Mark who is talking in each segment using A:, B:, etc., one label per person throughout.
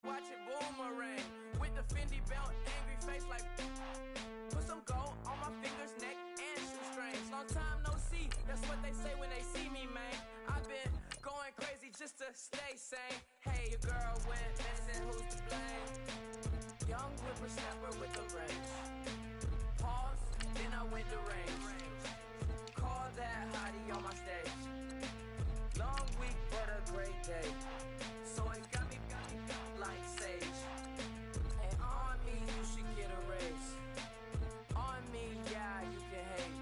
A: Watch it boomerang with the Fendi belt, angry face like put some gold on my fingers, neck, and shoestrings. Long time no see, that's what they say when they see me, man. I've been going crazy just to stay sane. Hey, your girl went missing, who's to blame? Young whippersnapper with the range. Pause, then I went to range. Call that hottie on my stage. Long week, but a great day. So it got me like sage. And on me, you should get a raise. On me, yeah, you can hate.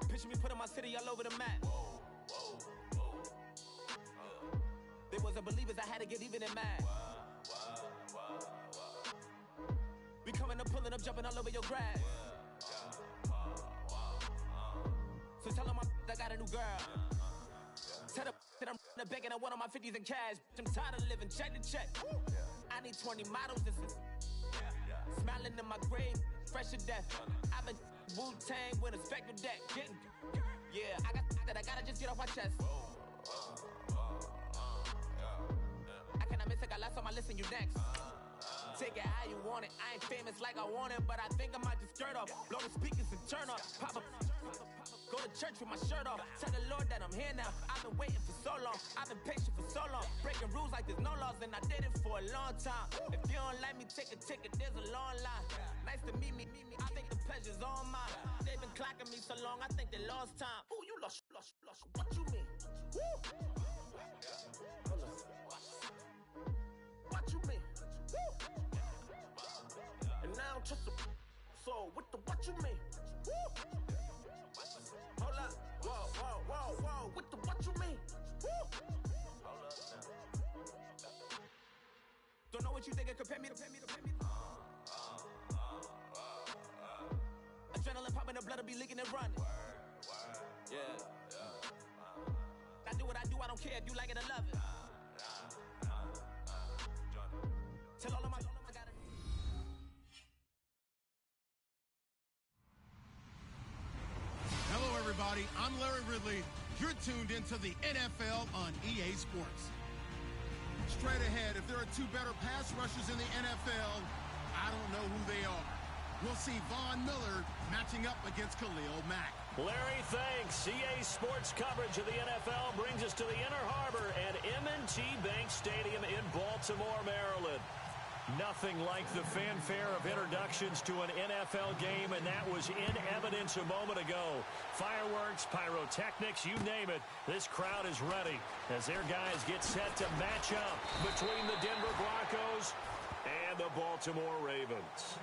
B: Picture me putting my city all over the map. They wasn't believers, I had to get even in mad. We coming up, pulling up, jumping all over your grass. So tell them I got a new girl. Tell them that I'm in the bank and I want all my 50s in cash. I'm tired of living check to check. I need 20 models. This is smiling in my grave, fresh to death. I've been Wu-Tang with a spectral deck. Yeah, I gotta just get off my chest. I cannot miss, I got last on my list and you next. Take it how you want it. I ain't famous like I want it, but I think I might just skirt off. Blow the speakers and turn off. Pop up. Go to church with my shirt off. Tell the Lord that I'm here now. I've been waiting for so long. I've been patient for so long. Breaking rules like there's no laws, and I did it for a long time. If you don't like me, take a ticket. There's a long line. Nice to meet me. I think the pleasure's all mine. They've been clocking me so long, I think they lost time. Ooh, you lost. What you mean? Woo. Hold on. What you mean? Woo. And now I'm just a so what you mean? Woo. Hold up. Whoa. What you mean? Woo. Hold up now. Don't know what you think, compare me to. Adrenaline popping, the blood will be leaking and running. Yeah. I do what I do, I don't care if you like it or love it. Tell all of my gotta.
C: Hello, everybody. I'm Larry Ridley. You're tuned into the NFL on EA Sports. Straight ahead, if there are two better pass rushers in the NFL, I don't know who they are. We'll see Von Miller matching up against Khalil Mack.
D: Larry, thanks. EA Sports coverage of the NFL brings us to the Inner Harbor at M&T Bank Stadium in Baltimore, Maryland. Nothing like the fanfare of introductions to an NFL game, and that was in evidence a moment ago. Fireworks, pyrotechnics, you name it. This crowd is ready as their guys get set to match up between the Denver Broncos and the Baltimore Ravens.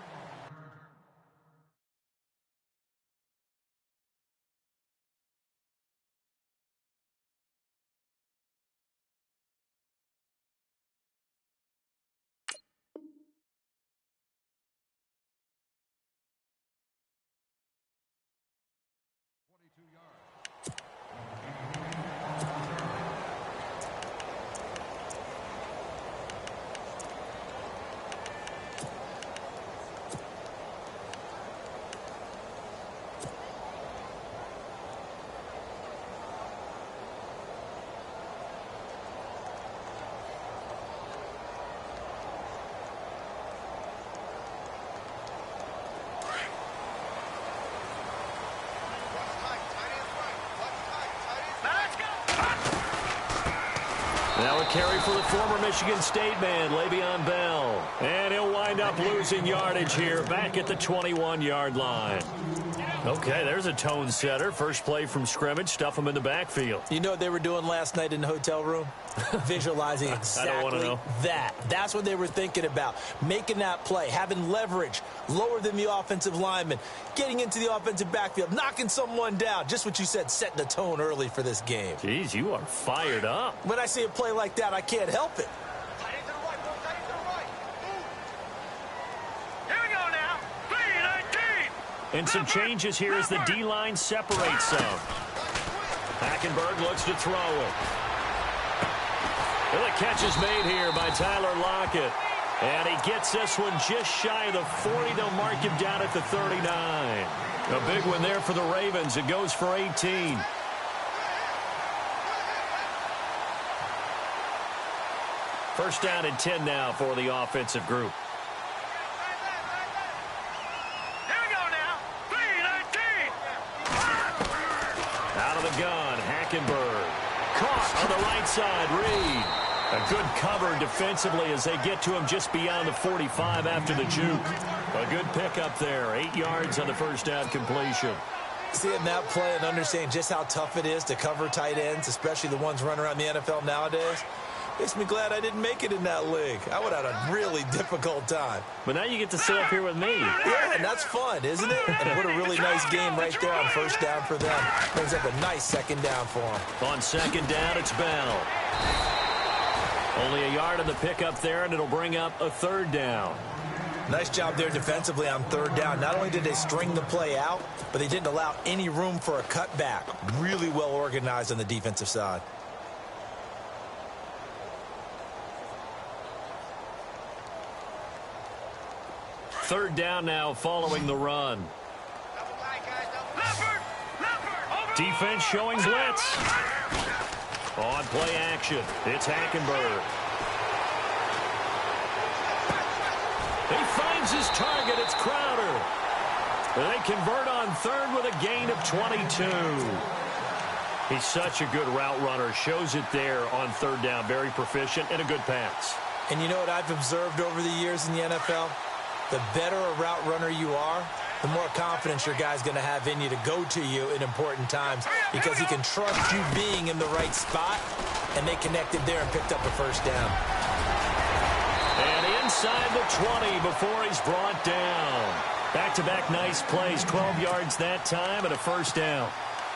D: Now a carry for the former Michigan State man, Le'Veon Bell. And he'll wind up losing yardage here back at the 21-yard line. Okay, there's a tone setter. First play from scrimmage, stuff him in the backfield.
E: You know what they were doing last night in the hotel room? Visualizing exactly that. That's what they were thinking about. Making that play, having leverage, lower than the offensive lineman, getting into the offensive backfield, knocking someone down. Just what you said, setting the tone early for this game.
D: Jeez, you are fired up.
E: When I see a play like that, I can't help it.
D: And some changes here as the D-line separates some. Hackenberg looks to throw it. Well, the catch is made here by Tyler Lockett. And he gets this one just shy of the 40. They'll mark him down at the 39. A big one there for the Ravens. It goes for 18. First down and 10 now for the offensive group.
F: Here we go now. 3-19.
D: Out of the gun, Hackenberg. Caught on the right side, Reed. A good cover defensively as they get to him just beyond the 45 after the juke. A good pickup there. 8 yards on the first down completion.
E: Seeing that play and understanding just how tough it is to cover tight ends, especially the ones running around the NFL nowadays, makes me glad I didn't make it in that league. I would have had a really difficult time.
D: But now you get to sit up here with me.
E: Yeah, and that's fun, isn't it? And what a really nice game right there on first down for them. Brings up a nice second down for them.
D: On second down, it's Bell. Only a yard on the pickup there, and it'll bring up a third down.
E: Nice job there defensively on third down. Not only did they string the play out, but they didn't allow any room for a cutback. Really well organized on the defensive side.
D: Third down now following the run. Defense showing blitz. On play action, it's Hackenberg. He finds his target. It's Crowder. They convert on third with a gain of 22. He's such a good route runner. Shows it there on third down. Very proficient and a good pass.
E: And you know what I've observed over the years in the NFL? The better a route runner you are, the more confidence your guy's going to have in you to go to you in important times because he can trust you being in the right spot, and they connected there and picked up a first down.
D: And inside the 20 before he's brought down. Back-to-back nice plays, 12 yards that time and a first down.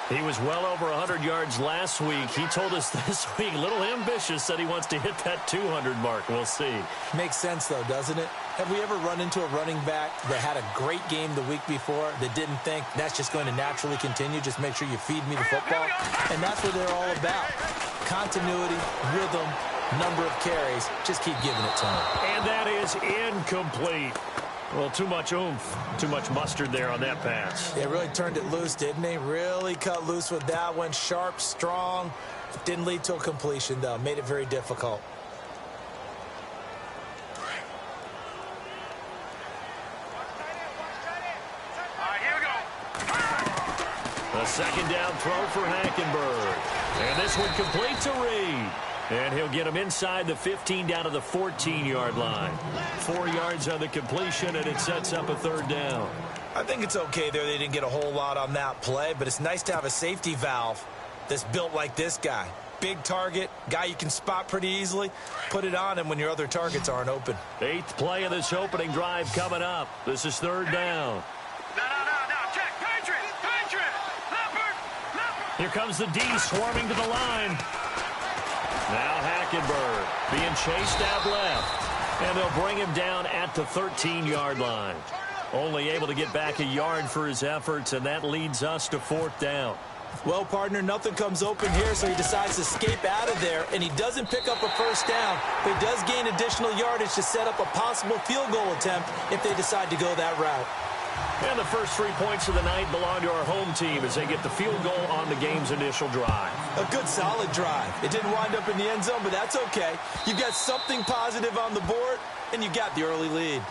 D: He was well over 100 yards last week. He told us this week, a little ambitious, said he wants to hit that 200 mark. We'll see.
E: Makes sense, though, doesn't it? Have we ever run into a running back that had a great game the week before that didn't think that's just going to naturally continue? Just make sure you feed me the football. And that's what they're all about. Continuity, rhythm, number of carries. Just keep giving it to him.
D: And that is incomplete. Well, too much oomph, too much mustard there on that pass.
E: They really turned it loose, didn't they? Really cut loose with that one. Sharp, strong. Didn't lead to a completion, though. Made it very difficult.
D: A second down throw for Hackenberg. And this one complete to Reed. And he'll get him inside the 15 down to the 14-yard line. 4 yards on the completion, and it sets up a third down.
E: I think it's okay there. They didn't get a whole lot on that play, but it's nice to have a safety valve that's built like this guy. Big target, guy you can spot pretty easily. Put it on him when your other targets aren't open. 8th play of this opening drive coming up. This is third down.
F: No, check. Patriot. Leopard.
D: Here comes the D swarming to the line. Now Hackenberg being chased out left. And they'll bring him down at the 13-yard line. Only able to get back a yard for his efforts, and that leads us to fourth down.
E: Well, partner, nothing comes open here, so he decides to escape out of there, and he doesn't pick up a first down, but he does gain additional yardage to set up a possible field goal attempt if they decide to go that route.
D: And the first 3 points of the night belong to our home team as they get the field goal on the game's initial drive.
E: A good, solid drive. It didn't wind up in the end zone, but that's okay. You've got something positive on the board, and you got the early lead.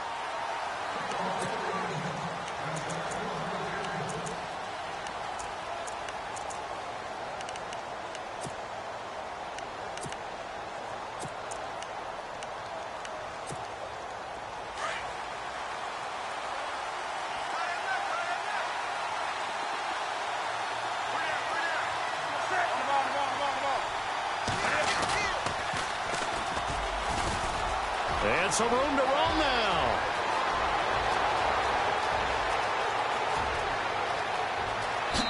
D: And some room to roll now.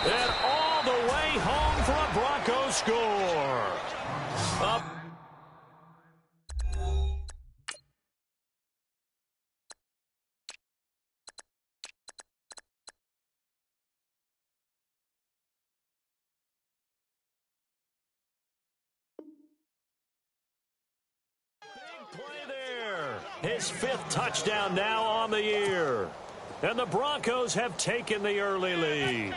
D: And all the way home for a Broncos score. Up His 5th touchdown now on the year. And the Broncos have taken the early lead.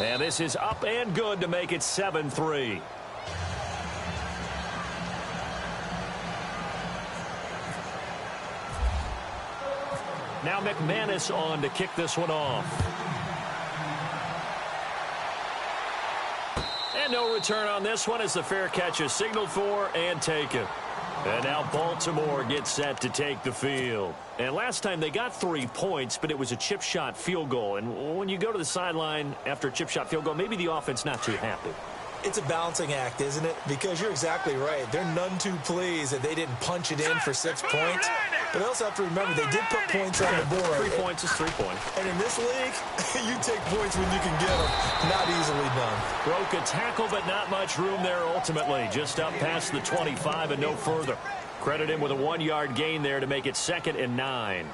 D: And this is up and good to make it 7-3. Now McManus on to kick this one off. And no return on this one as the fair catch is signaled for and taken. And now Baltimore gets set to take the field. And last time they got 3 points, but it was a chip shot field goal. And when you go to the sideline after a chip shot field goal, maybe the offense not too happy.
E: It's a balancing act, isn't it? Because you're exactly right. They're none too pleased that they didn't punch it in for 6 points. But I also have to remember they did put points on the board.
D: 3 points is 3 points.
E: And in this league, you take points when you can get them. Not easily done.
D: Broke a tackle, but not much room there ultimately. Just up past the 25 and no further. Credit him with a 1-yard gain there to make it 2nd and 9.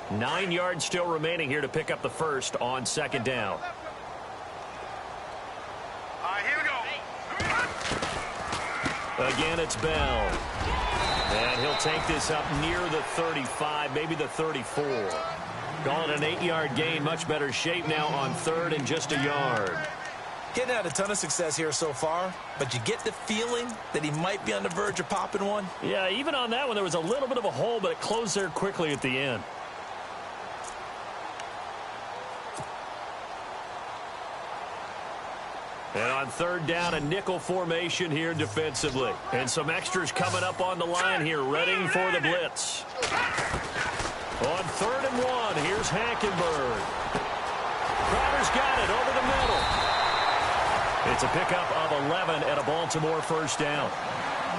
D: Nine yards still remaining here to pick up the first on 2nd down.
F: All right, here we go.
D: Again, it's Bell. And he'll take this up near the 35, maybe the 34. Calling an 8-yard gain, much better shape now on 3rd and just a yard.
E: Getting had a ton of success here so far, but you get the feeling that he might be on the verge of popping one.
D: Yeah, even on that one, there was a little bit of a hole, but it closed there quickly at the end. And on 3rd down, a nickel formation here defensively. And some extras coming up on the line here, readying for the blitz. On 3rd and 1, here's Hackenberg. Crowder's got it over the middle. It's a pickup of 11 and a Baltimore 1st down.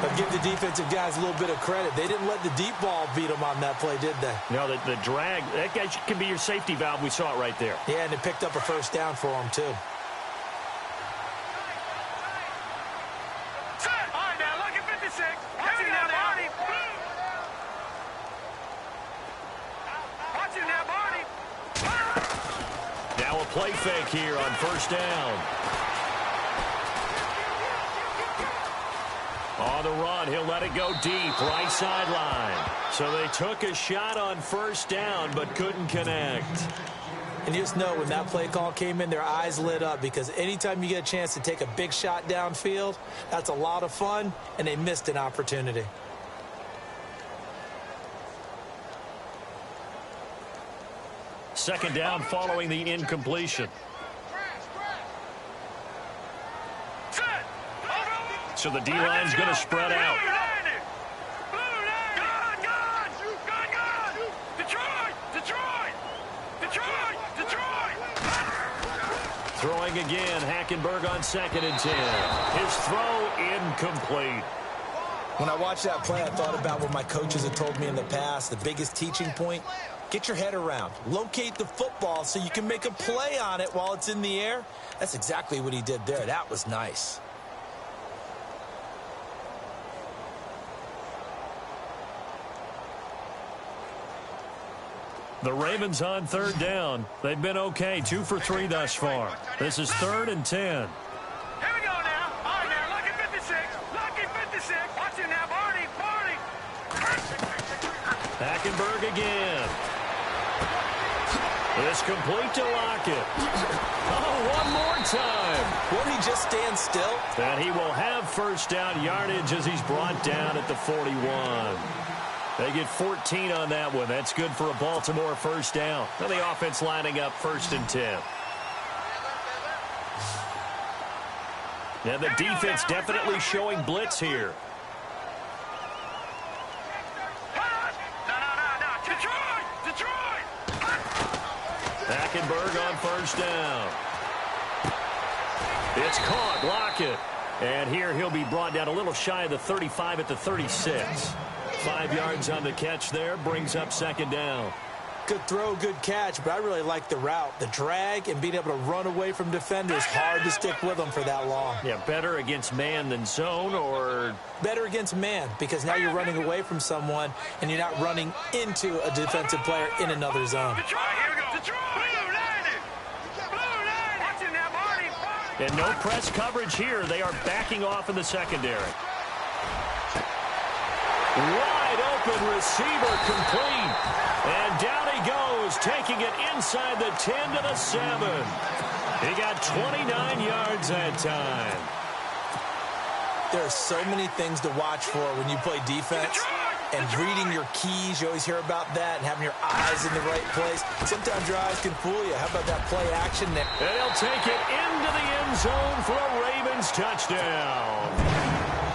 E: But give the defensive guys a little bit of credit. They didn't let the deep ball beat them on that play, did they?
D: No, the drag, that guy can be your safety valve. We saw it right there.
E: Yeah, and it picked up a 1st down for them, too.
D: Play fake here on 1st down. On the run, he'll let it go deep, right sideline. So they took a shot on 1st down, but couldn't connect.
E: And you just know when that play call came in, their eyes lit up because anytime you get a chance to take a big shot downfield, that's a lot of fun, and they missed an opportunity.
D: Second down following the incompletion. So the D-line's going to spread out. Throwing again, Hackenberg on 2nd and 10. His throw incomplete.
E: When I watched that play, I thought about what my coaches had told me in the past. The biggest teaching point, get your head around. Locate the football so you can make a play on it while it's in the air. That's exactly what he did there. That was nice.
D: The Ravens on 3rd down. They've been okay, 2 for 3 thus far. This is 3rd and 10.
F: Here we go now. All right, now, lucky 56. Lucky 56. Watch it now, Barney.
D: Hackenberg again. It's complete to Lockett. Oh, one more time.
E: Won't he just stand still?
D: And he will have 1st down yardage as he's brought down at the 41. They get 14 on that one. That's good for a Baltimore 1st down. And the offense lining up 1st and 10. And the defense definitely showing blitz here. Hackenberg on 1st down. It's caught, Lockett. And here he'll be brought down a little shy of the 35 at the 36. 5 yards on the catch there, brings up 2nd down.
E: Good throw, good catch, but I really like the route. The drag and being able to run away from defenders, hard to stick with them for that long.
D: Yeah, better against man than zone, or?
E: Better against man, because now you're running away from someone and you're not running into a defensive player in another zone.
D: And no press coverage here. They are backing off in the secondary. Wide open receiver complete. And down he goes, taking it inside the 10 to the 7. He got 29 yards that time.
E: There are so many things to watch for when you play defense. And reading your keys, you always hear about that, and having your eyes in the right place. Sometimes your eyes can fool you. How about that play action there?
D: And he'll take it into the end zone for a Ravens touchdown.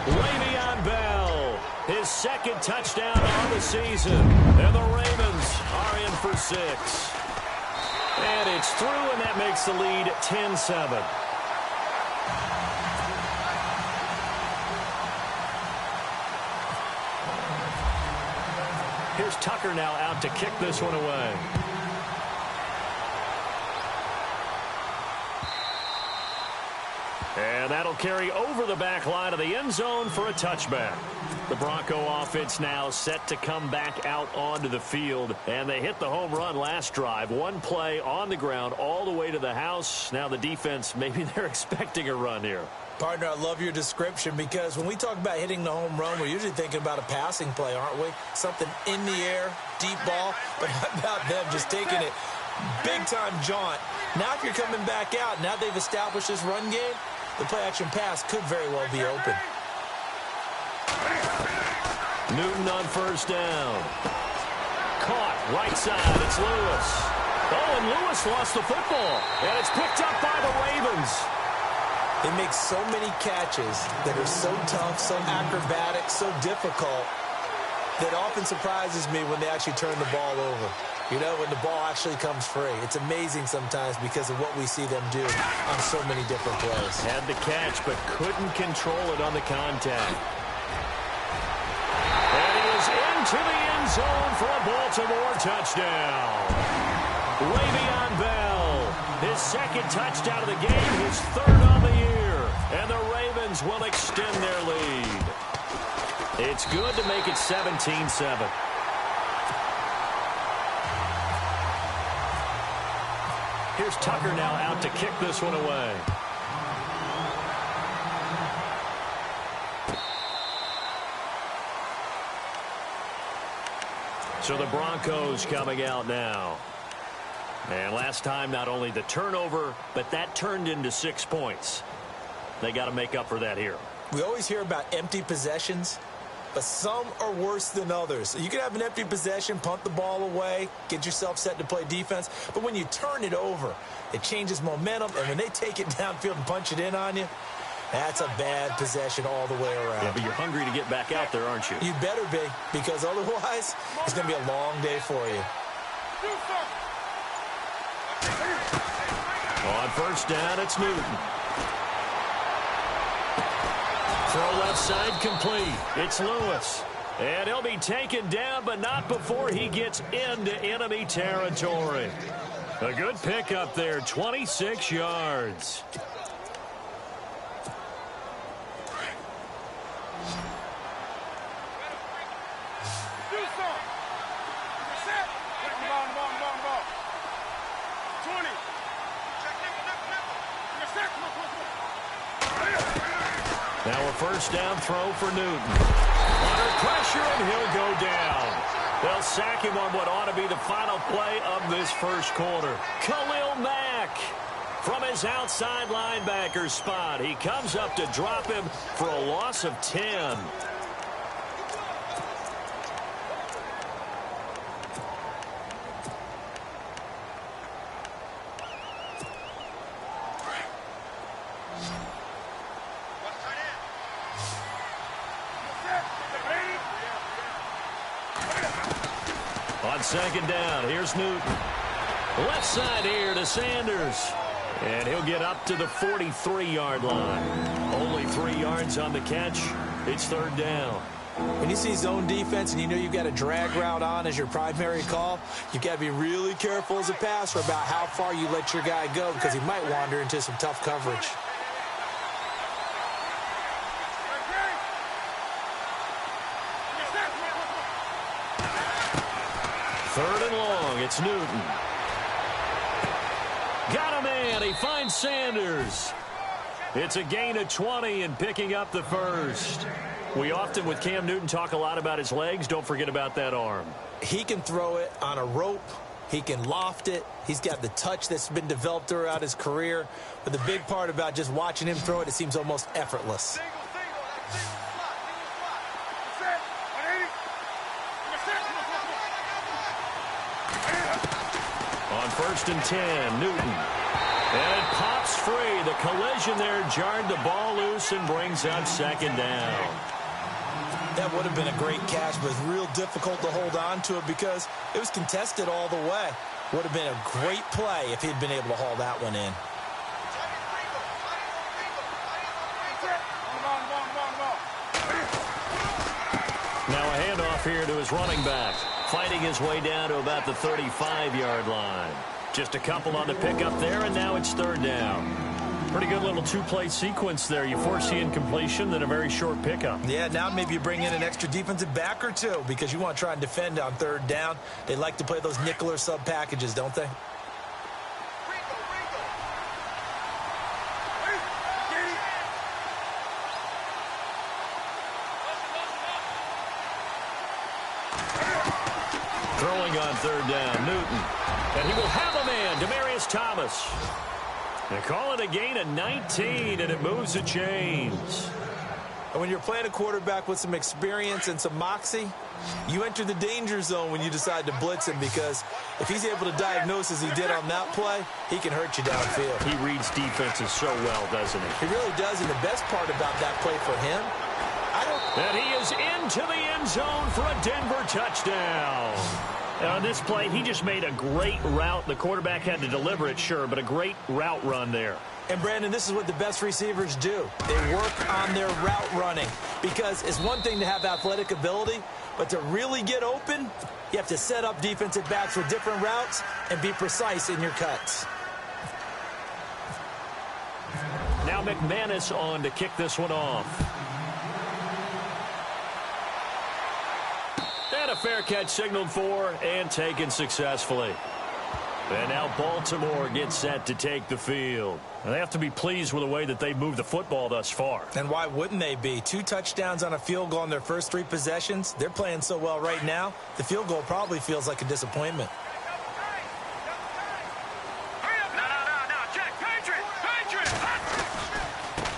D: Le'Veon Bell, his second touchdown on the season. And the Ravens are in for 6. And it's through, and that makes the lead 10-7. Here's Tucker now out to kick this one away. And that'll carry over the back line of the end zone for a touchback. The Bronco offense now set to come back out onto the field. And they hit the home run last drive. One play on the ground all the way to the house. Now the defense, maybe they're expecting a run here.
E: Partner, I love your description, because when we talk about hitting the home run, we're usually thinking about a passing play, aren't we? Something in the air, deep ball. But how about them just taking it big-time jaunt? Now if you're coming back out, now they've established this run game, the play-action pass could very well be open.
D: Newton on first down. Caught, right side, it's Lewis. Oh, and Lewis lost the football. And it's picked up by the Ravens.
E: They make so many catches that are so tough, so acrobatic, so difficult, that often surprises me when they actually turn the ball over. You know, when the ball actually comes free. It's amazing sometimes because of what we see them do on so many different plays.
D: Had the catch, but couldn't control it on the contact. And he is into the end zone for a Baltimore touchdown. Le'Veon Bell, his second touchdown of the game, his third on the year. And the Ravens will extend their lead. It's good to make it 17-7. Here's Tucker now out to kick this one away. So the Broncos coming out now. And last time, not only the turnover, but that turned into 6 points. They got to make up for that here.
E: We always hear about empty possessions, but some are worse than others. You can have an empty possession, punt the ball away, get yourself set to play defense, but when you turn it over, it changes momentum, and when they take it downfield and punch it in on you, that's a bad possession all the way around.
D: Yeah, but you're hungry to get back out there, aren't you?
E: You better be, because otherwise, it's going to be a long day for you.
D: On first down, it's Newton. Throw left side complete. It's Lewis. And he'll be taken down, but not before he gets into enemy territory. A good pickup there, 26 yards. Now a first down throw for Newton. Under pressure, and he'll go down. They'll sack him on what ought to be the final play of this first quarter. Khalil Mack from his outside linebacker spot. He comes up to drop him for a loss of 10. On second down, here's Newton. Left side here to Sanders. And he'll get up to the 43-yard line. Only 3 yards on the catch. It's third down.
E: When you see zone defense and you know you've got a drag route on as your primary call, you've got to be really careful as a passer about how far you let your guy go because he might wander into some tough coverage.
D: Third and long, it's Newton. Got a man, he finds Sanders. It's a gain of 20 and picking up the first. We often, with Cam Newton, talk a lot about his legs. Don't forget about that arm.
E: He can throw it on a rope. He can loft it. He's got the touch that's been developed throughout his career. But the big part about just watching him throw it, it seems almost effortless.
D: On 1st and 10, Newton. And it pops free. The collision there jarred the ball loose and brings up 2nd down.
E: That would have been a great catch, but it's real difficult to hold on to it because it was contested all the way. Would have been a great play if he'd been able to haul that one in.
D: Now a handoff here to his running back. Fighting his way down to about the 35-yard line. Just a couple on the pickup there, and now it's 3rd down. Pretty good little 2-play sequence there. You force the incompletion, then a very short pickup.
E: Yeah, now maybe you bring in an extra defensive back or two because you want to try and defend on 3rd down. They like to play those nickel or sub packages, don't they?
D: Throwing on 3rd down, Newton. And he will have a man, Demaryius Thomas. They call it a gain of 19, and it moves the chains.
E: And when you're playing a quarterback with some experience and some moxie, you enter the danger zone when you decide to blitz him because if he's able to diagnose as he did on that play, he can hurt you downfield.
D: He reads defenses so well, doesn't he?
E: He really does, and the best part about that play for him,
D: and he is into the end zone for a Denver touchdown. On this play, he just made a great route. The quarterback had to deliver it, sure, but a great route run there.
E: And, Brandon, this is what the best receivers do. They work on their route running because it's one thing to have athletic ability, but to really get open, you have to set up defensive backs with different routes and be precise in your cuts.
D: Now McManus on to kick this one off. And a fair catch signaled for and taken successfully. And now Baltimore gets set to take the field. And they have to be pleased with the way that they moved the football thus far.
E: And why wouldn't they be? 2 touchdowns on a field goal in their first 3 possessions. They're playing so well right now, the field goal probably feels like a disappointment.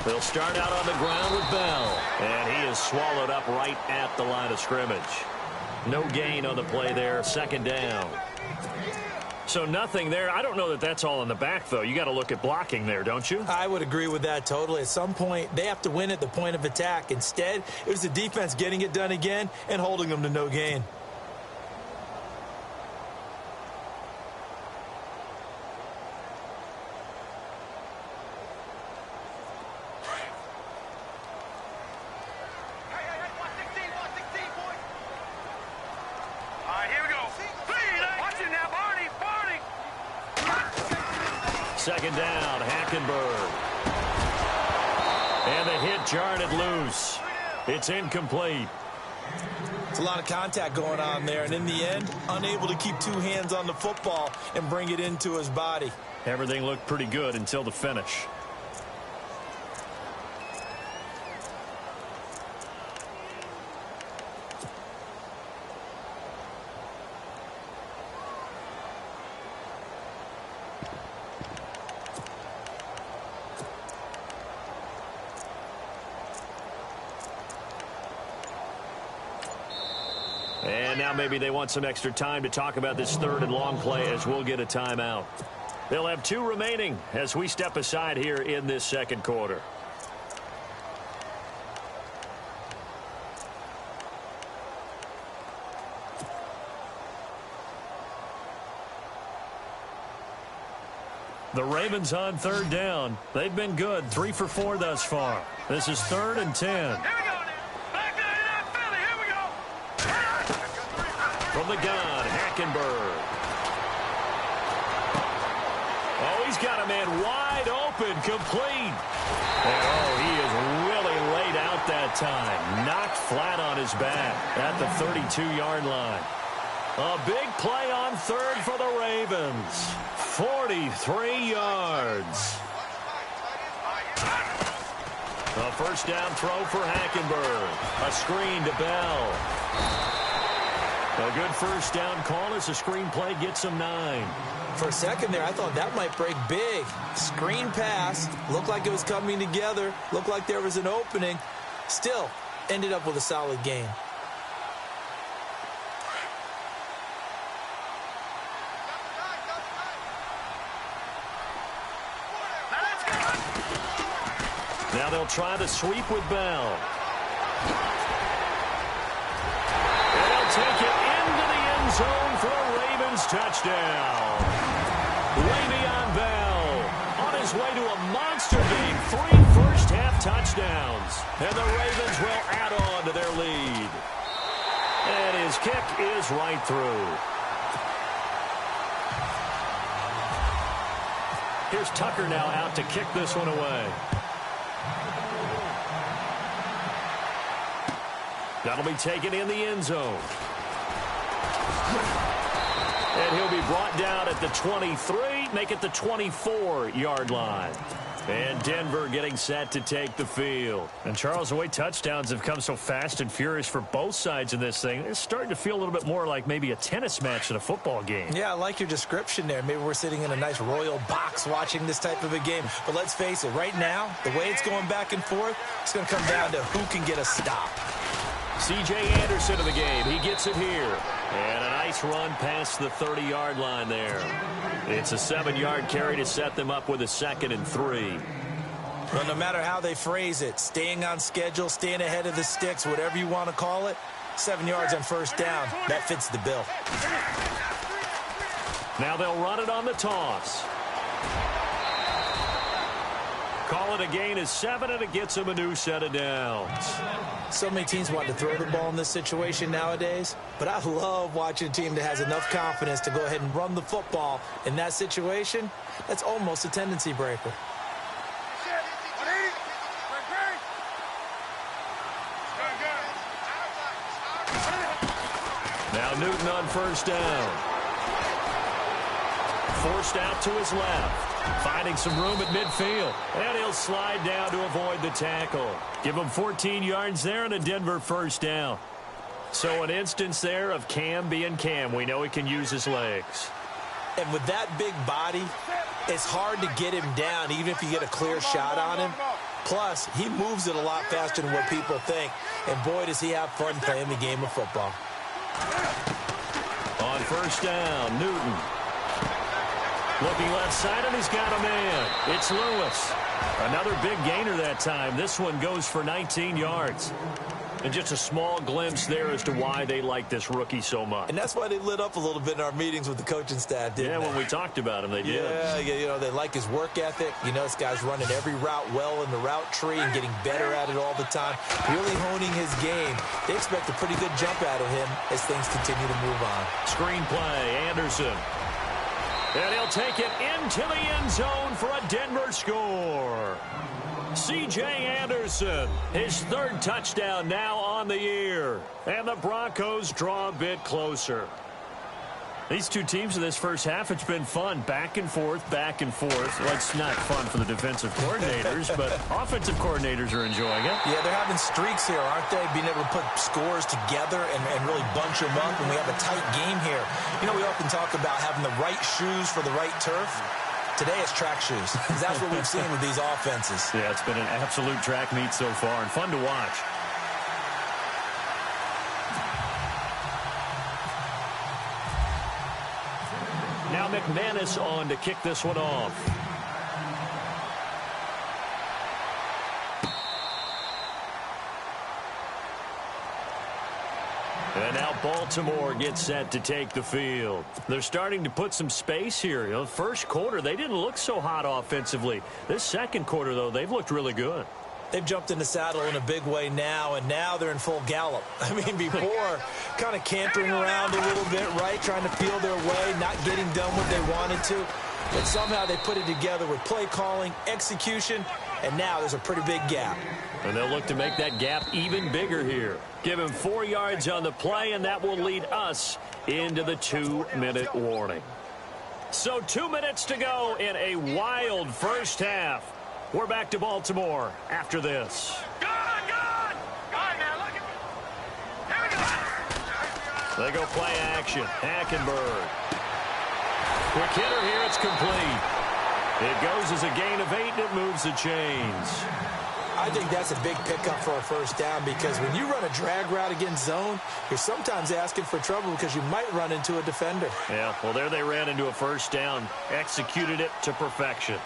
D: They'll start out on the ground with Bell. And he is swallowed up right at the line of scrimmage. No gain on the play there, 2nd down. So nothing there. I don't know that that's all in the back, though. You got to look at blocking there, don't you?
E: I would agree with that totally. At some point, they have to win at the point of attack. Instead, it was the defense getting it done again and holding them to no gain.
D: Second down, Hackenberg. And the hit jarred it loose. It's incomplete.
E: It's a lot of contact going on there, and in the end, unable to keep 2 hands on the football and bring it into his body.
D: Everything looked pretty good until the finish. And now maybe they want some extra time to talk about this 3rd and long play as we'll get a timeout. They'll have 2 remaining as we step aside here in this 2nd quarter. The Ravens on 3rd down. They've been good, 3 for 4 thus far. This is 3rd and 10.
F: Here we go now. Back to that Philly. Here
D: From the gun, Hackenberg. Oh, he's got a man wide open, complete. And, oh, he is really laid out that time. Knocked flat on his back at the 32-yard line. A big play on third for the Ravens. 43 yards. A first down throw for Hackenberg. A screen to Bell. A good first down call as the screen play gets him 9.
E: For a second there, I thought that might break big. Screen pass. Looked like it was coming together. Looked like there was an opening. Still, ended up with a solid game.
D: Now they'll try to sweep with Bell. And they'll take it into the end zone for a Ravens touchdown. Le'Veon Bell on his way to a monster game. 3 first-half touchdowns. And the Ravens will add on to their lead. And his kick is right through. Here's Tucker now out to kick this one away. That'll be taken in the end zone. And he'll be brought down at the 23, make it the 24-yard line. And Denver getting set to take the field. And, Charles, the way touchdowns have come so fast and furious for both sides of this thing, it's starting to feel a little bit more like maybe a tennis match than a football game. Yeah, I like your description there. Maybe we're sitting in a nice royal box watching this type of a game. But let's face it, right now, the way it's going back and forth, it's going to come down to who can get a stop. C.J. Anderson of the game. He gets it here. And a nice run past the 30-yard line there. It's a 7-yard carry to set them up with a 2nd and 3. Well, no matter how they phrase it, staying on schedule, staying ahead of the sticks, whatever you want to call it, 7 yards on first down, that fits the bill. Now they'll run it on the toss. Call it a gain of 7, and it gets them a new set of downs. So many teams want to throw the ball in this situation nowadays, but I love watching a team that has enough confidence to go ahead and run the football in that situation. That's almost a tendency breaker. Now Newton on first down. Forced out to his left. Finding some room at midfield. And he'll slide down to avoid the tackle. Give him 14 yards there and a Denver first down. So an instance there of Cam being Cam. We know he can use his legs. And with that big body, it's hard to get him down even if you get a clear shot on him. Plus, he moves it a lot faster than what people think. And boy, does he have fun playing the game of football. On first down, Newton. Looking left side, and he's got a man. It's Lewis. Another big gainer that time. This one goes for 19 yards. And just a small glimpse there as to why they like this rookie so much. And that's why they lit up a little bit in our meetings with the coaching staff, didn't they? When we talked about him, they did. Yeah, you know, they like his work ethic. You know, this guy's running every route well in the route tree and getting better at it all the time. Really honing his game. They expect a pretty good jump out of him as things continue to move on. Screenplay, Anderson. And he'll take it into the end zone for a Denver score. C.J. Anderson, his 3rd touchdown now on the year. And the Broncos draw a bit closer. These two teams in this first half, it's been fun. Back and forth, back and forth. Well, it's not fun for the defensive coordinators, but offensive coordinators are enjoying it. Yeah, they're having streaks here, aren't they? Being able to put scores together and really bunch them up, and we have a tight game here. You know, we often talk about having the right shoes for the right turf. Today it's track shoes. That's what we've seen with these offenses. Yeah, it's been an absolute track meet so far and fun to watch. Now McManus on to kick this one off. And now Baltimore gets set to take the field. They're starting to put some space here. You know, the first quarter, they didn't look so hot offensively. This second quarter, though, they've looked really good.
E: they've jumped in the saddle in a big way now, and now they're in full gallop. I mean, before, kind of cantering around a little bit, right, trying to feel their way, not getting done what they wanted to. But somehow they put it together with play calling, execution, and now there's a pretty big gap.
D: And they'll look to make that gap even bigger here. Give him 4 yards on the play, and that will lead us into the 2-minute warning. So 2 minutes to go in a wild first half. We're back to Baltimore after this.
F: Good! All right, now, look at me. Here we go.
D: They go play action. Hackenberg. Quick hitter here. It's complete. It goes as a gain of 8, and it moves the chains.
E: I think that's a big pickup for a first down, because when you run a drag route against zone, you're sometimes asking for trouble because you might run into a defender.
D: Yeah, well, there they ran into a first down, executed it to perfection.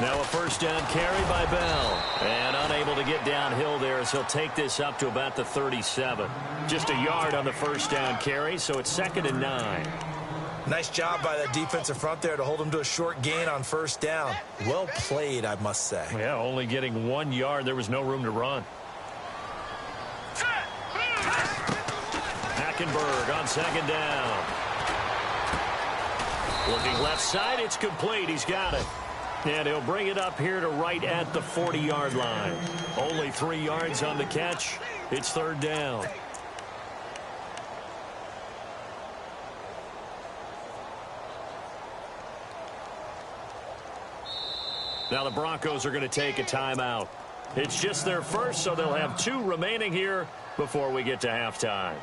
D: Now a first down carry by Bell, and unable to get downhill there as he'll take this up to about the 37. Just a yard on the first down carry, so it's 2nd and 9.
E: Nice job by that defensive front there to hold him to a short gain on first down. Well played, I must say.
D: Yeah, only getting 1 yard. There was no room to run. Hackenberg on 2nd down. Looking left side, it's complete. He's got it. And he'll bring it up here to right at the 40-yard line. Only 3 yards on the catch. It's 3rd down. Now the Broncos are going to take a timeout. It's just their first, so they'll have 2 remaining here before we get to halftime.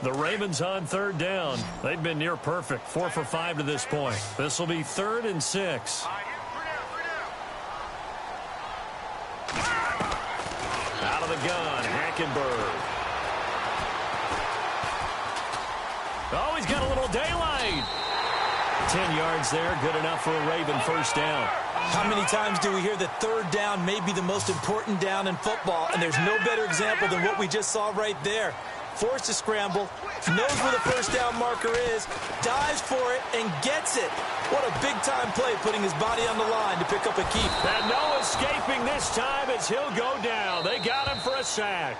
D: The Ravens on 3rd down. They've been near perfect, 4 for 5 to this point. This will be 3rd and 6. Out of the gun, Hackenberg. Oh, he's got a little daylight. 10 yards there, good enough for a Raven first down.
E: How many times do we hear that 3rd down may be the most important down in football, and there's no better example than what we just saw right there. Forced to scramble, knows where the first down marker is, dives for it, and gets it. What a big-time play, putting his body on the line to pick up a keep.
D: And no escaping this time as he'll go down. They got him for a sack.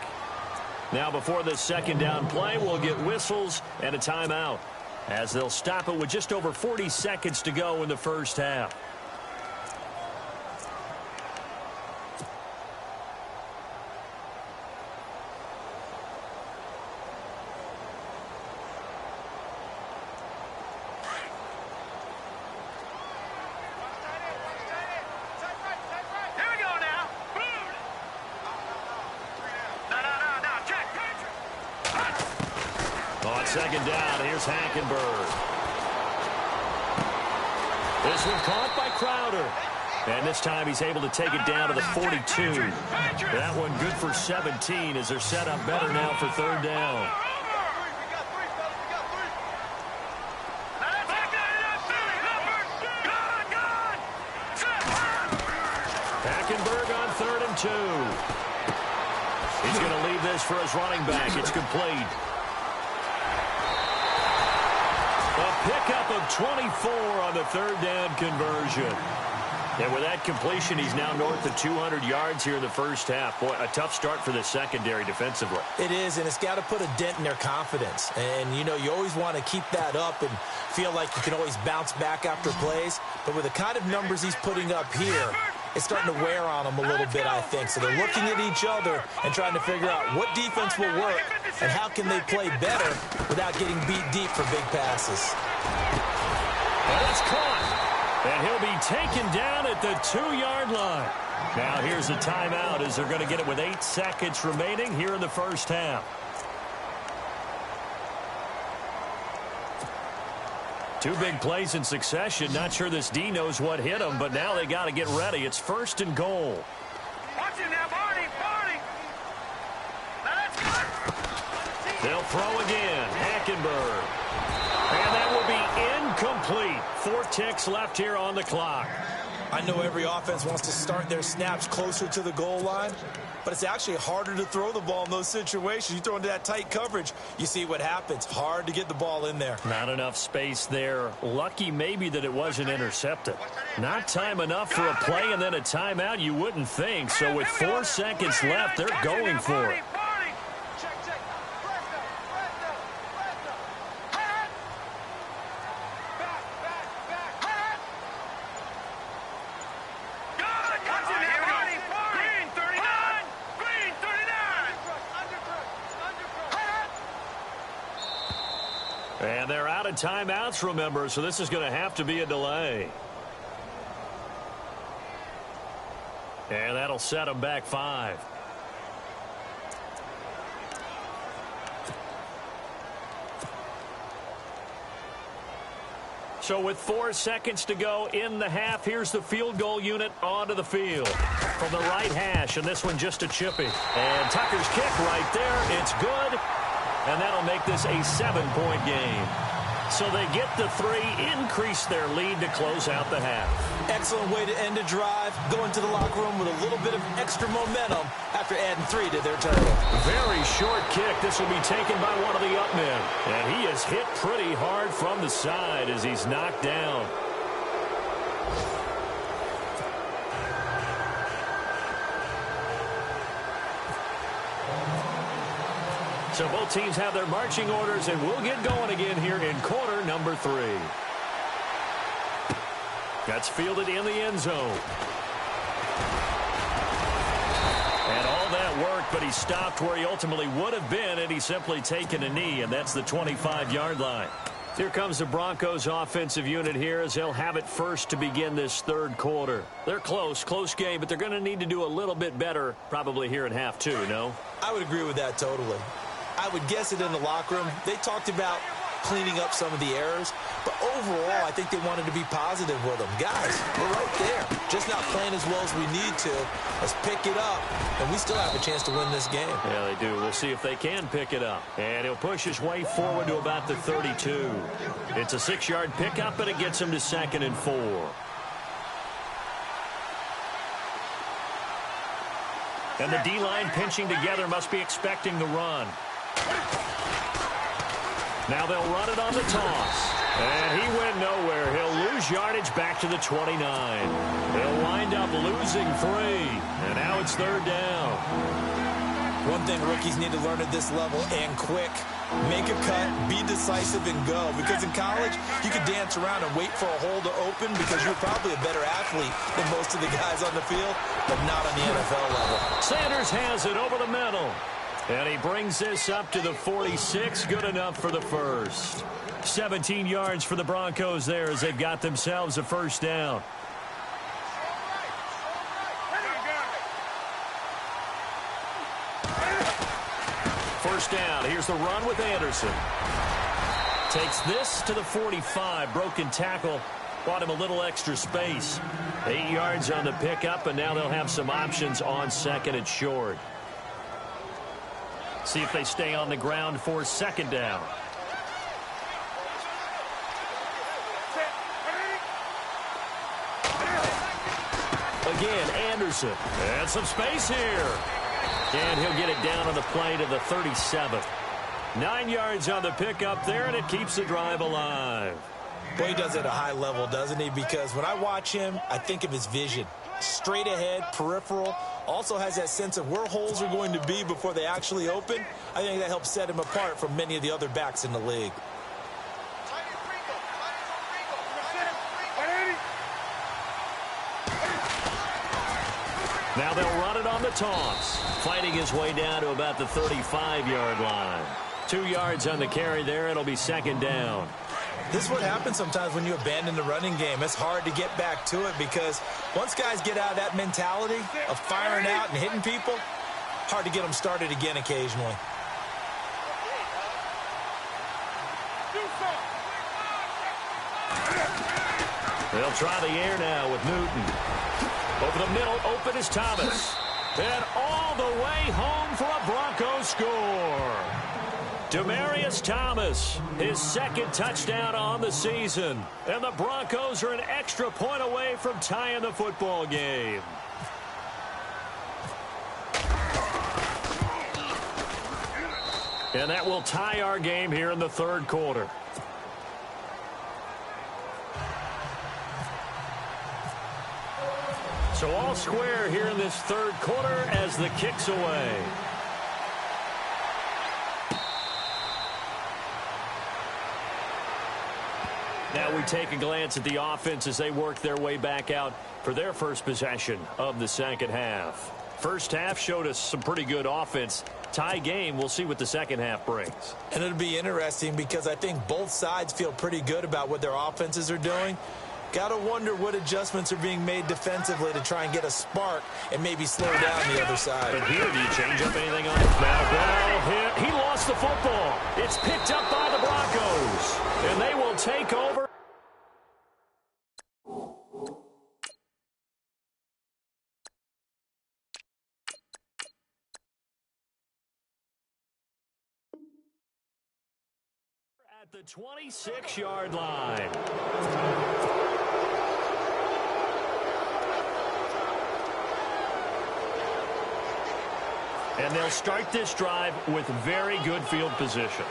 D: Now before this 2nd down play, we'll get whistles and a timeout, as they'll stop it with just over 40 seconds to go in the first half. On 2nd down, here's Hackenberg. This one caught by Crowder. And this time he's able to take it down to the 42. That one good for 17 as they're set up better now for 3rd down. Hackenberg on 3rd and 2. He's going to leave this for his running back. It's complete. A pickup of 24 on the 3rd down conversion. And with that completion, he's now north of 200 yards here in the first half. Boy, a tough start for the secondary defensively.
E: It is, and it's got to put a dent in their confidence. And, you know, you always want to keep that up and feel like you can always bounce back after plays. But with the kind of numbers he's putting up here, it's starting to wear on them a little bit, I think. So they're looking at each other and trying to figure out what defense will work and how can they play better without getting beat deep for big passes.
D: And it's caught. And he'll be taken down at the 2-yard line. Now here's a timeout as they're going to get it with 8 seconds remaining here in the first half. Two big plays in succession. Not sure this D knows what hit him, but now they got to get ready. It's 1st and goal.
F: Watch it now, Barney. Now that's good.
D: They'll throw again. Hackenberg. And that will be incomplete. 4 ticks left here on the clock.
E: I know every offense wants to start their snaps closer to the goal line, but it's actually harder to throw the ball in those situations. You throw into that tight coverage, you see what happens. Hard to get the ball in there.
D: Not enough space there. Lucky maybe that it wasn't intercepted. Not time enough for a play and then a timeout, you wouldn't think. So with 4 seconds left, they're going for it. And they're out of timeouts, remember, so this is going to have to be a delay. And that'll set them back 5. So with 4 seconds to go in the half, here's the field goal unit onto the field. From the right hash, and this one just a chippy. And Tucker's kick right there. It's good. And that'll make this a 7-point game. So they get the 3, increase their lead to close out the half.
E: Excellent way to end a drive. Go into the locker room with a little bit of extra momentum after adding 3 to their total.
D: Very short kick. This will be taken by one of the up men. And he is hit pretty hard from the side as he's knocked down. So both teams have their marching orders, and we'll get going again here in quarter number 3. That's fielded in the end zone. And all that work, but he stopped where he ultimately would have been, and he's simply taken a knee, and that's the 25-yard line. Here comes the Broncos offensive unit here as they'll have it first to begin this third quarter. They're close game, but they're going to need to do a little bit better probably here in half 2, no?
E: I would agree with that totally. I would guess it in the locker room. They talked about cleaning up some of the errors, but overall, I think they wanted to be positive with them. Guys, we're right there. Just not playing as well as we need to. Let's pick it up, and we still have a chance to win this game.
D: Yeah, they do. We'll see if they can pick it up. And he'll push his way forward to about the 32. It's a 6-yard pickup, and it gets him to 2nd and 4. And the D-line pinching together must be expecting the run. Now they'll run it on the toss. And he went nowhere. He'll lose yardage back to the 29. They'll wind up losing 3. And now it's 3rd down.
E: One thing rookies need to learn at this level, and quick. Make a cut, be decisive, and go. Because in college, you can dance around and wait for a hole to open because you're probably a better athlete than most of the guys on the field, but not on the NFL level.
D: Sanders has it over the middle. And he brings this up to the 46. Good enough for the first. 17 yards for the Broncos there as they've got themselves a first down. First down. Here's the run with Anderson. Takes this to the 45. Broken tackle. Bought him a little extra space. 8 yards on the pickup, and now they'll have some options on 2nd and short. See if they stay on the ground for 2nd down. Again, Anderson. And some space here. And he'll get it down on the play to the 37. 9 yards on the pickup there, and it keeps the drive alive.
E: Well, he does it at a high level, doesn't he? Because when I watch him, I think of his vision. Straight ahead, peripheral. Also has that sense of where holes are going to be before they actually open. I think that helps set him apart from many of the other backs in the league.
D: Now they'll run it on the toss. Fighting his way down to about the 35-yard line. 2 yards on the carry there. It'll be 2nd down.
E: This is what happens sometimes when you abandon the running game. It's hard to get back to it because once guys get out of that mentality of firing out and hitting people, hard to get them started again occasionally.
D: They'll try the air now with Newton. Over the middle, open is Thomas. And all the way home for a Broncos score. Demaryius Thomas, his second touchdown on the season. And the Broncos are an extra point away from tying the football game. And that will tie our game here in the third quarter. So all square here in this third quarter as the kick's away. Now we take a glance at the offense as they work their way back out for their first possession of the second half. First half showed us some pretty good offense. Tie game, we'll see what the second half brings.
E: And it'll be interesting because I think both sides feel pretty good about what their offenses are doing. Got to wonder what adjustments are being made defensively to try and get a spark and maybe slow down the other side.
D: But here, do you change up anything on it? Ball hit. He lost the football. It's picked up by the Broncos. And they will take over. At the 26-yard line. And they'll start this drive with very good field position.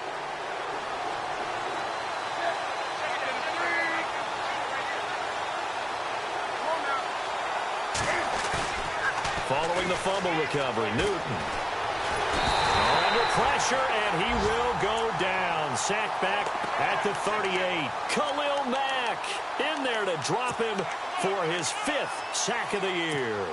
D: Following the fumble recovery, Newton. Under pressure, and he will go down. Sacked back at the 38. Khalil Mack in there to drop him for his 5th sack of the year.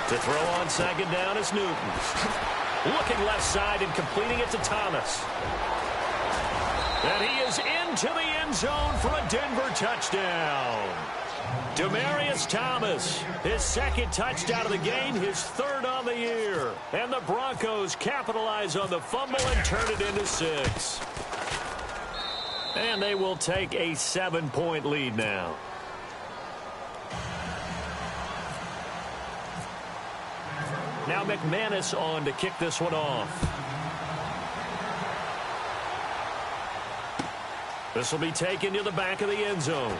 D: To throw on second down is Newton. Looking left side and completing it to Thomas. And he is into the end zone for a Denver touchdown. Demaryius Thomas, his second touchdown of the game, his 3rd on the year. And the Broncos capitalize on the fumble and turn it into 6. And they will take a 7-point lead now. Now McManus on to kick this one off. This will be taken to the back of the end zone.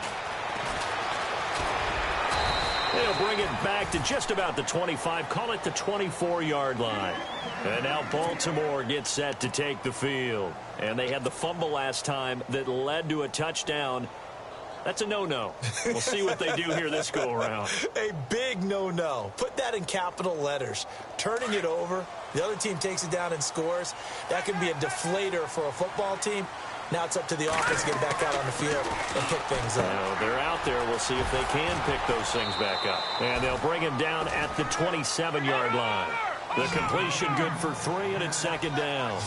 D: They'll bring it back to just about the 25, call it the 24-yard line. And now Baltimore gets set to take the field. And they had the fumble last time that led to a touchdown. That's a no-no. We'll see what they do here this go-around.
E: A big no-no. Put that in capital letters. Turning it over, the other team takes it down and scores. That can be a deflator for a football team. Now it's up to the offense to get back out on the field and pick things up.
D: Well, they're out there. We'll see if they can pick those things back up. And they'll bring him down at the 27-yard line. The completion good for 3, and it's second down.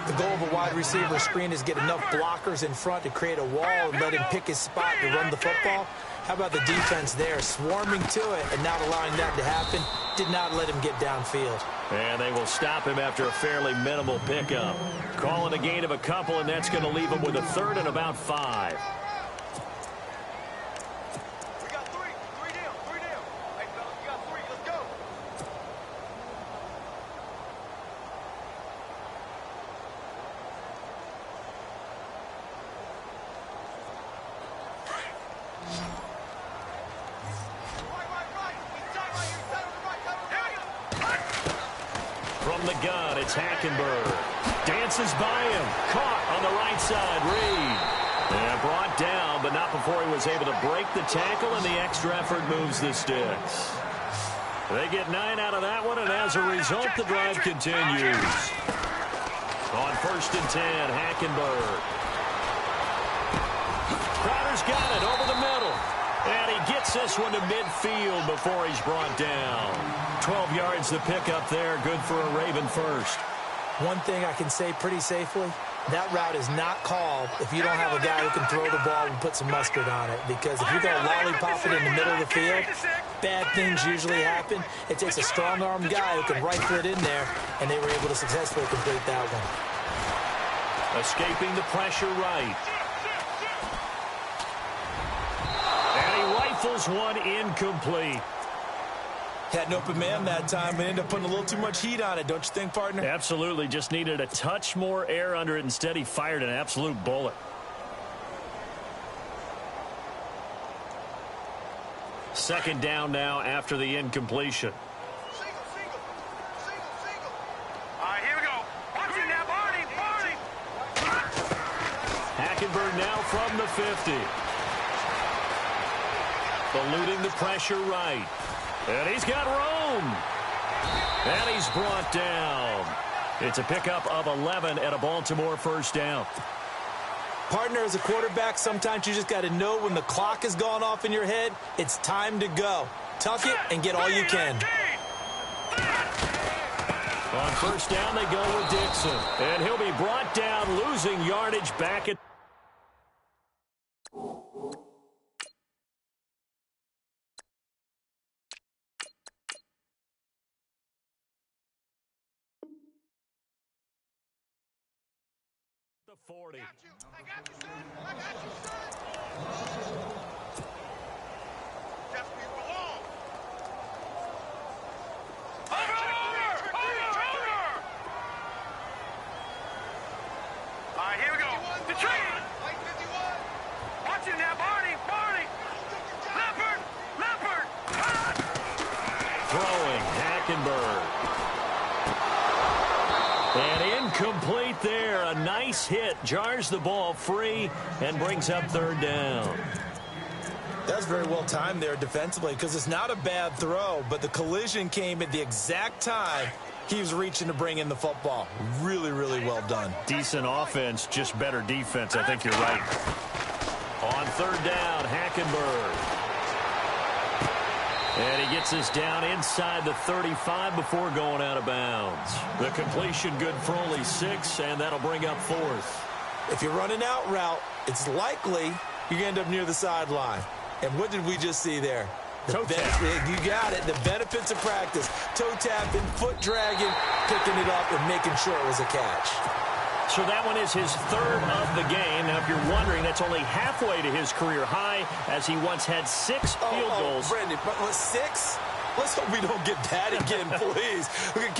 E: The goal of a wide receiver screen is get enough blockers in front to create a wall and let him pick his spot to run the football. How about the defense there, swarming to it and not allowing that to happen? Did not let him get downfield.
D: And they will stop him after a fairly minimal pickup. Calling a gain of a couple, and that's going to leave him with a 3rd and about 5. From the gun, it's Hackenberg. Dances by him. Caught on the right side. Reed. And brought down, but not before he was able to break the tackle, and the extra effort moves the sticks. They get 9 out of that one, and as a result, the drive continues. On 1st and 10, Hackenberg. Crowder's got it over the middle. And he gets this one to midfield before he's brought down. 12 yards to pick up there. Good for a Raven first.
E: One thing I can say pretty safely, that route is not called if you don't have a guy who can throw the ball and put some mustard on it. Because if you're going to lollipop it in the middle of the field, bad things usually happen. It takes a strong-armed guy who can rifle it in there, and they were able to successfully complete that one.
D: Escaping the pressure right. And he rifles one incomplete.
E: Had an open man that time, but ended up putting a little too much heat on it, don't you think, partner?
D: Absolutely. Just needed a touch more air under it. Instead, he fired an absolute bullet. Second down now after the incompletion.
F: All right, here we go. Watch it now, Barney.
D: Hackenberg now from the 50. Eluding the pressure right. And he's got room. And he's brought down. It's a pickup of 11 and a Baltimore first down.
E: Partner, as a quarterback, sometimes you just got to know when the clock has gone off in your head, it's time to go. Tuck it and get all you can.
D: On first down, they go with Dixon. And he'll be brought down, losing yardage back at the 40.
F: I got you, son. I got you, son. That's where you belong. Over! All right, here we go. The tree. Watch it now, Barney. Leopard.
D: Throwing, Hackenberg. And incomplete there. A nice hit. Jars the ball free and brings up third down.
E: That's very well timed there defensively because it's not a bad throw, but the collision came at the exact time he was reaching to bring in the football. Really, really well done.
D: Decent offense, just better defense. I think you're right. On third down, Hackenberg. And he gets us down inside the 35 before going out of bounds. The completion good for only 6, and that'll bring up fourth.
E: If you're running out route, it's likely you're going to end up near the sideline. And what did we just see there?
D: Toe tap.
E: You got it. The benefits of practice. Toe tapping, foot dragging, picking it up, and making sure it was a catch.
D: So that one is his third of the game. Now, if you're wondering, that's only halfway to his career high, as he once had 6 field goals.
E: Brendan, but 6? Let's hope we don't get that again, please.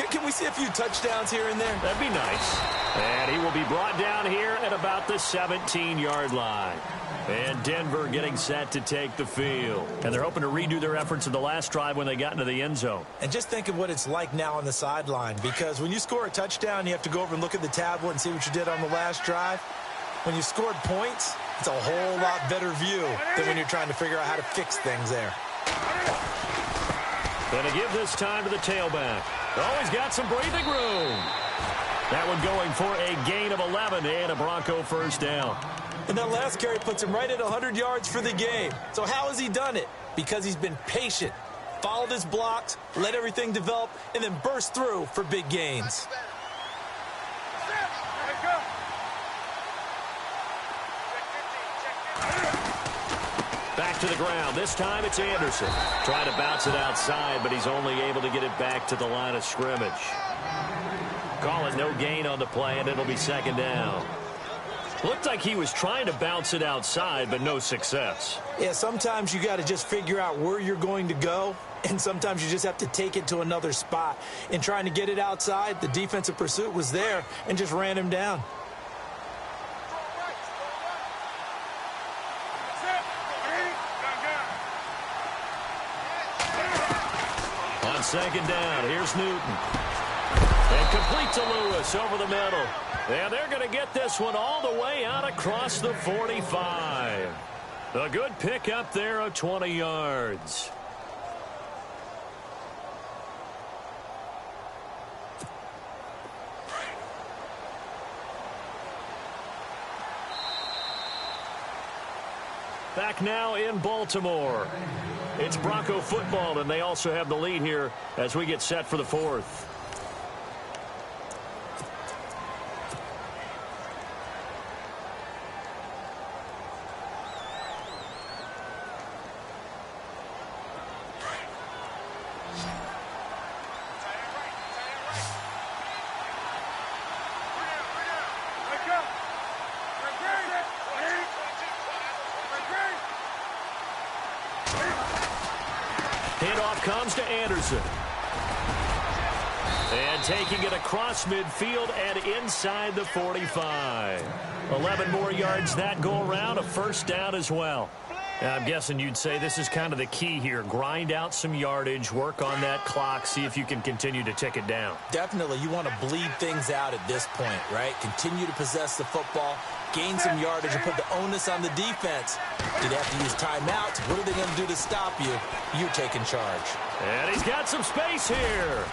E: Can we see a few touchdowns here and there?
D: That'd be nice. And he will be brought down here at about the 17-yard line. And Denver getting set to take the field. And they're hoping to redo their efforts in the last drive when they got into the end zone.
E: And just think of what it's like now on the sideline, because when you score a touchdown, you have to go over and look at the tablet and see what you did on the last drive. When you scored points, it's a whole lot better view than when you're trying to figure out how to fix things there.
D: Going to give this time to the tailback. Oh, he's got some breathing room. That one going for a gain of 11 and a Bronco first down.
E: And that last carry puts him right at 100 yards for the game. So how has he done it? Because he's been patient, followed his blocks, let everything develop, and then burst through for big gains.
D: Back to the ground. This time it's Anderson. Trying to bounce it outside, but he's only able to get it back to the line of scrimmage. Call it no gain on the play, and it'll be second down. Looked like he was trying to bounce it outside, but no success.
E: Yeah, sometimes you got to just figure out where you're going to go, and sometimes you just have to take it to another spot. In trying to get it outside, the defensive pursuit was there and just ran him down.
D: On second down, here's Newton. And complete to Lewis over the middle. And they're going to get this one all the way out across the 45. A good pick up there of 20 yards. Back now in Baltimore. It's Bronco football, and they also have the lead here as we get set for the fourth. Handoff comes to Anderson. And taking it across midfield and inside the 45. 11 more yards that go around, a first down as well. I'm guessing you'd say this is kind of the key here. Grind out some yardage, work on that clock, see if you can continue to tick it down.
E: Definitely. You want to bleed things out at this point, right? Continue to possess the football, gain some yardage, and put the onus on the defense. Do they have to use timeouts? What are they going to do to stop you? You're taking charge.
D: And he's got some space here.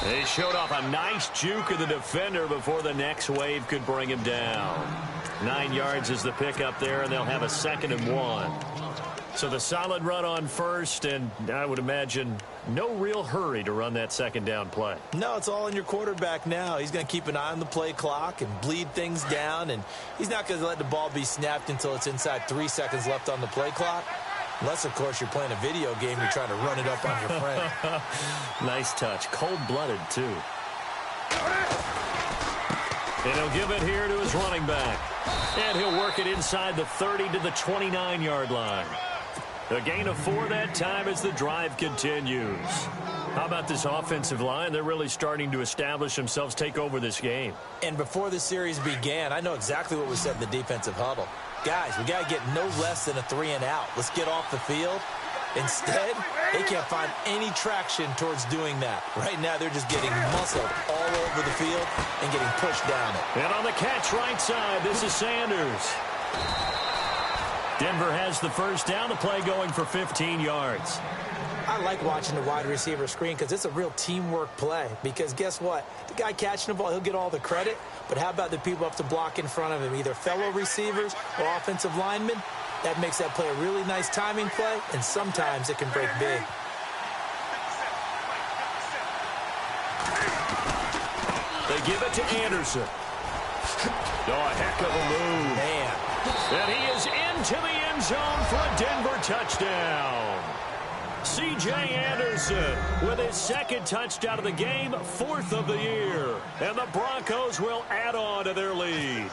D: They showed off a nice juke of the defender before the next wave could bring him down. 9 yards is the pickup there, and they'll have a 2nd and 1. So the solid run on first, and I would imagine no real hurry to run that 2nd down play.
E: No, it's all in your quarterback now. He's going to keep an eye on the play clock and bleed things down, and he's not going to let the ball be snapped until it's inside 3 seconds left on the play clock. Unless, of course, you're playing a video game, you're trying to run it up on your friend.
D: Nice touch. Cold-blooded, too. And he'll give it here to his running back. And he'll work it inside the 30 to the 29-yard line. A gain of 4 that time as the drive continues. How about this offensive line? They're really starting to establish themselves, take over this game.
E: And before the series began, I know exactly what we said in the defensive huddle. Guys, we got to get no less than a 3-and-out. Let's get off the field. Instead, they can't find any traction towards doing that. Right now, they're just getting muscled all over the field and getting pushed down it.
D: And on the catch right side, this is Sanders. Denver has the first down, the play going for 15 yards.
E: I like watching the wide receiver screen because it's a real teamwork play. Because guess what? The guy catching the ball, he'll get all the credit. But how about the people up to block in front of him, either fellow receivers or offensive linemen? That makes that play a really nice timing play, and sometimes it can break big.
D: They give it to Anderson. Oh, a heck of a move.
E: Man.
D: And he is into the end zone for a Denver touchdown. C.J. Anderson with his 2nd touchdown of the game, 4th of the year. And the Broncos will add on to their lead.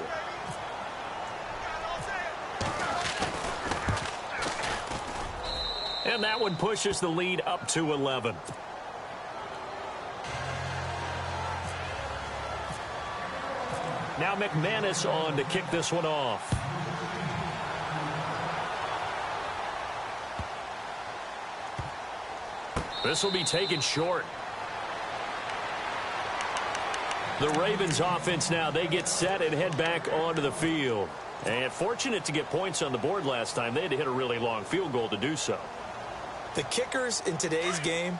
D: And that one pushes the lead up to 11. Now McManus on to kick this one off. This will be taken short. The Ravens offense now, they get set and head back onto the field. And fortunate to get points on the board last time. They had to hit a really long field goal to do so.
E: The kickers in today's game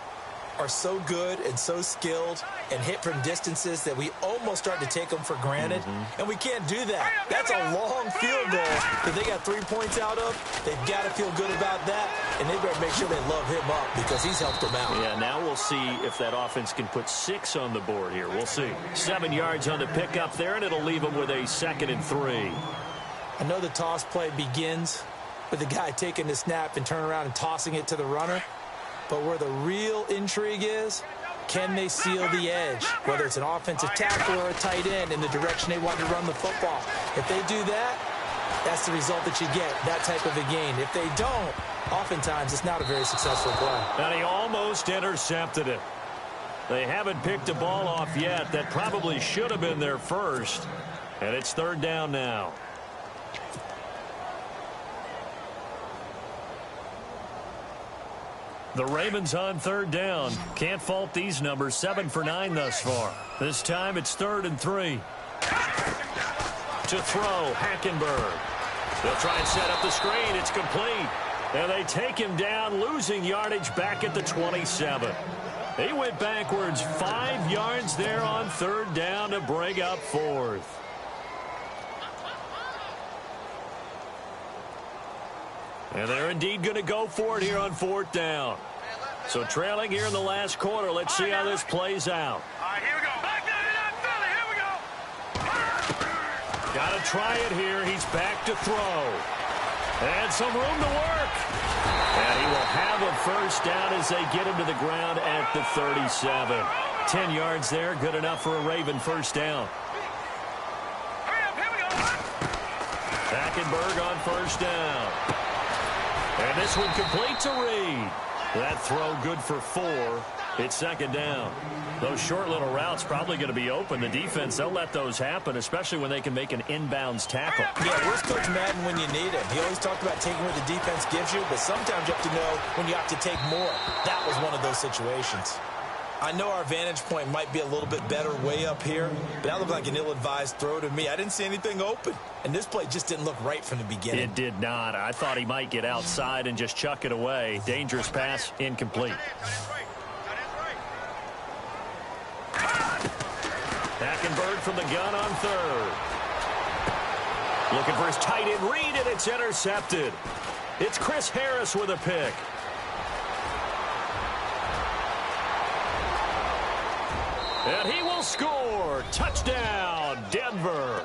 E: are so good and so skilled and hit from distances that we almost start to take them for granted. And we can't do that. That's a long field goal that they got 3 points out of. They've got to feel good about that, and they better make sure they love him up because he's helped them out.
D: Yeah, now we'll see if that offense can put 6 on the board here. We'll see. 7 yards on the pickup there, and it'll leave them with a 2nd and 3.
E: I know the toss play begins with the guy taking the snap and turning around and tossing it to the runner. But where the real intrigue is, can they seal the edge, whether it's an offensive tackle or a tight end, in the direction they want to run the football? If they do that, that's the result that you get, that type of a gain. If they don't, oftentimes it's not a very successful play.
D: And he almost intercepted it. They haven't picked a ball off yet. That probably should have been their first. And it's 3rd down now. The Ravens on 3rd down. Can't fault these numbers. 7 for 9 thus far. This time it's 3rd and 3. To throw, Hackenberg. They'll try and set up the screen. It's complete. And they take him down, losing yardage back at the 27. He went backwards 5 yards there on 3rd down to bring up 4th. And they're indeed going to go for it here on 4th down. So trailing here in the last quarter. Let's see how this plays out.
F: All right, here we go. Back down to that Philly. Here we go.
D: Got to try it here. He's back to throw. And some room to work. And he will have a first down as they get him to the ground at the 37. 10 yards there. Good enough for a Raven first down.
F: Hurry up. Here we go.
D: Hackenberg on first down. And this one complete to Reed. That throw good for 4. It's second down. Those short little routes probably going to be open. The defense, they'll let those happen, especially when they can make an inbounds tackle.
E: Yeah, where's Coach Madden when you need him? He always talked about taking what the defense gives you, but sometimes you have to know when you have to take more. That was one of those situations. I know our vantage point might be a little bit better way up here, but that looked like an ill-advised throw to me. I didn't see anything open, and this play just didn't look right from the beginning.
D: It did not. I thought he might get outside and just chuck it away. Dangerous pass, incomplete. Hackenberg from the gun on third. Looking for his tight end read, and it's intercepted. It's Chris Harris with a pick. And he will score. Touchdown, Denver.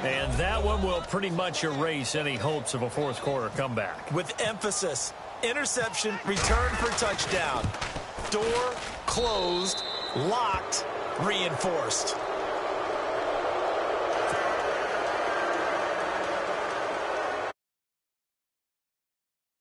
D: And that one will pretty much erase any hopes of a fourth quarter comeback.
E: With emphasis, interception, return for touchdown. Door closed, locked, reinforced.